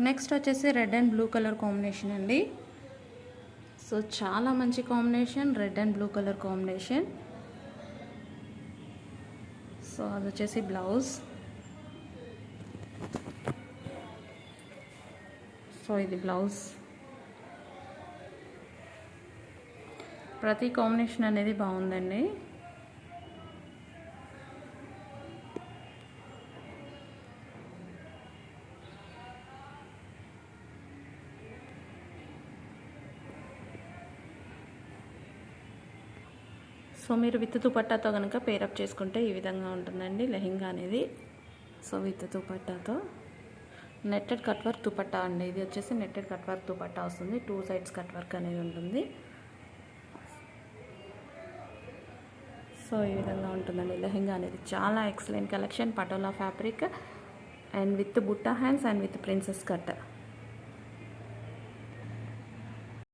Next వచ్చేసి red and blue colour combination అండి. So చాలా మంచి combination, red and blue colour combination. So అది వచ్చేసి బ్లౌజ్. సో ఇది బ్లౌజ్. ప్రతి కాంబినేషన్ అనేది బాగుందండి. సో మీరు విత్ దుపట్టాతో కనుక పేరప్ చేసుకుంటే ఈ విధంగా ఉంటుందండి లెహెంగా అనేది. సో విత్ దుపట్టాతో నెట్టెడ్ కట్ వర్క్ దుపట్టా అండి. ఇది వచ్చేసి నెట్టెడ్ కట్ వర్క్ దుపట్టా వస్తుంది. 2 సైడ్స్ కట్ వర్క్ అనేది ఉంటుంది. సో ఈ విధంగా ఉంటుందండి లెహెంగా అనేది. చాలా excellent collection. Patola fabric and with butta hands and with princess cut.